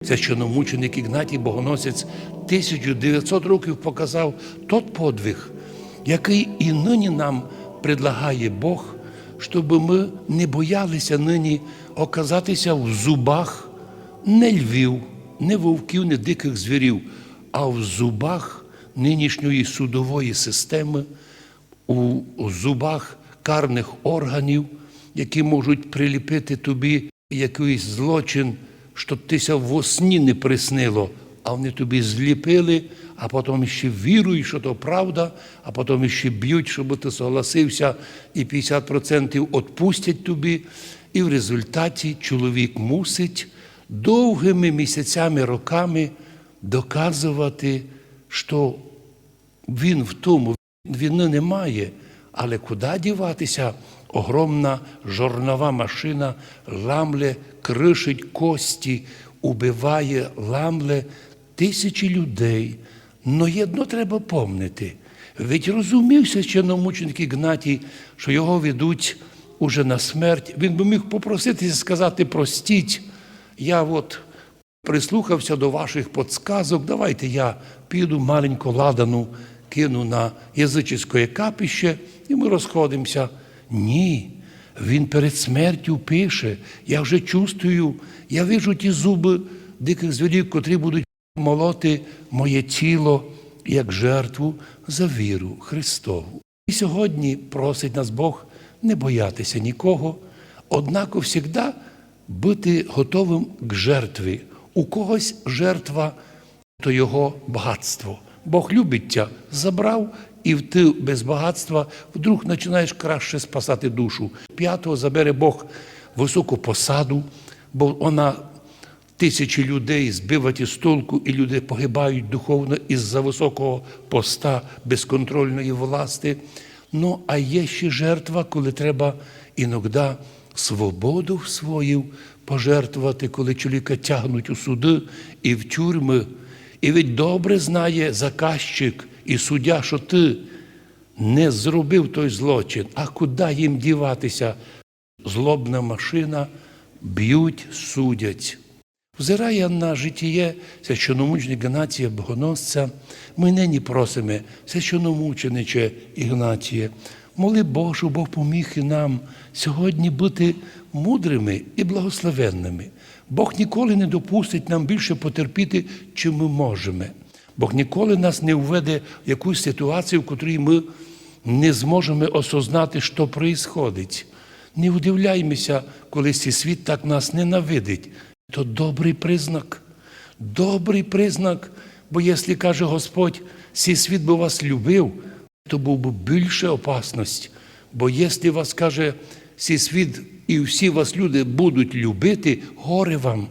Священномученик Ігнатій Богоносець 1900 років показав тот подвиг, який і нині нам предлагає Бог, щоб ми не боялися нині оказатися в зубах не львів, не вовків, не диких звірів, а в зубах нинішньої судової системи, у зубах карних органів, які можуть приліпити тобі якийсь злочин, що тися во сні не приснило, а вони тобі зліпили, а потім ще вірують, що то правда, а потім ще б'ють, щоб ти согласився, і 50% відпустять тобі. І в результаті чоловік мусить довгими місяцями, роками доказувати, що він в тому, війни немає, але куди діватися? Огромна жорнова машина ламле, кришить кості, убиває, ламле тисячі людей. Но єдно треба помнити. Ведь розумів священномученик Ігнатій, що його ведуть уже на смерть. Він би міг попроситися сказати: простіть, я от прислухався до ваших подсказок, давайте я піду маленьку ладану, кину на язичське капище, і ми розходимося. Ні, він перед смертю пише: я вже чувствую, я вижу ті зуби диких звірів, котрі будуть молоти моє тіло як жертву за віру Христову. І сьогодні просить нас Бог не боятися нікого, однако завжди бути готовим к жертві. У когось жертва – то його багатство. Бог любить тебе, забрав, і ти без багатства вдруг починаєш краще спасати душу. П'ятого забере Бог високу посаду, бо вона тисячі людей збивать із толку, і люди погибають духовно із-за високого поста безконтрольної власти. Ну, а є ще жертва, коли треба іноді свободу свою пожертвувати, коли чоловіка тягнуть у суди і в тюрми. І ведь добре знає заказчик і суддя, що ти не зробив той злочин, а куди їм діватися? Злобна машина, б'ють, судять. Взирає на життя священномученика Ігнатія Богоносця, ми нині просимо: священномучениче Ігнатіє, моли Бог, щоб Бог поміг і нам сьогодні бути мудрими і благословенними. Бог ніколи не допустить нам більше потерпіти, чим ми можемо. Бог ніколи нас не введе в якусь ситуацію, в котрій ми не зможемо осознати, що відбувається. Не удивляємося, коли цей світ так нас ненавидить. То добрий признак. Добрий признак, бо якщо, каже Господь, цей світ би вас любив, то був би більше опасність. Бо якщо вас, каже, цей світ і всі вас люди будуть любити, горе вам.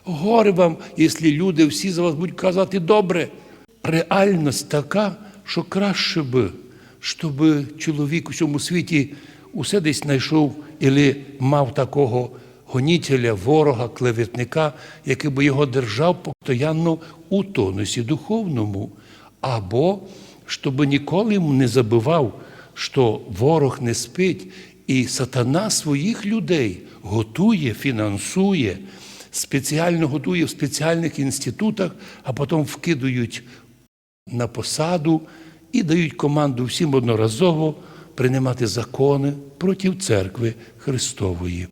Горе вам, якщо люди всі за вас будуть казати добре. Реальність така, що краще би, щоб чоловік у цьому світі усе десь знайшов або мав такого гонителя, ворога, клеветника, який би його держав постійно у тонусі духовному. Або щоб ніколи не забував, що ворог не спить, і сатана своїх людей готує, фінансує, спеціально готує в спеціальних інститутах, а потім вкидають на посаду і дають команду всім одноразово приймати закони проти церкви Христової.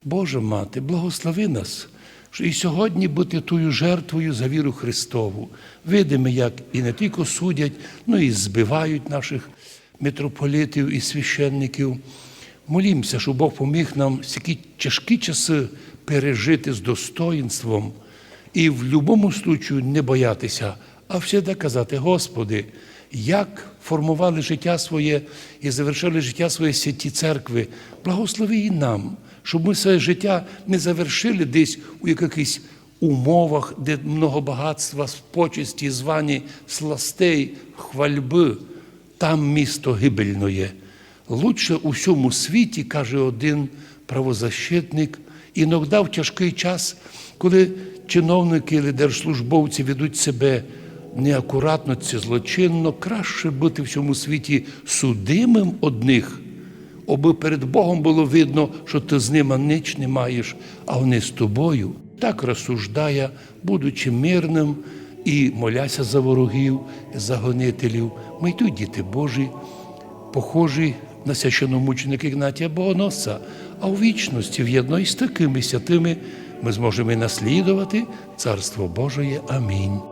Божа Мати, благослови нас, що і сьогодні бути тою жертвою за віру Христову. Видимо, як і не тільки судять, но і збивають наших митрополитів і священників. Молімося, щоб Бог поміг нам всі тяжкі часи пережити з достоїнством і в будь-якому випадку не боятися, а завжди казати: Господи, як формували життя своє і завершили життя своє святі церкви, благослови і нам, щоб ми своє життя не завершили десь у якихось умовах, де много багатства, почесті, звані, сластей, хвальби. Там місто гибельне. Лучше у всьому світі, каже один правозащитник, іноді в тяжкий час, коли чиновники або держслужбовці ведуть себе неакуратно чи злочинно, краще бути в цьому світі судимим одних, аби перед Богом було видно, що ти з ними ніч не маєш, а вони з тобою. так розсуждає, будучи мирним і моляся за ворогів, за гонителів. Ми й тут, діти Божі, похожі на священномученика Ігнатія Богоносця, а у вічності, в єдної з такими святими, ми зможемо і наслідувати Царство Божє. Амінь.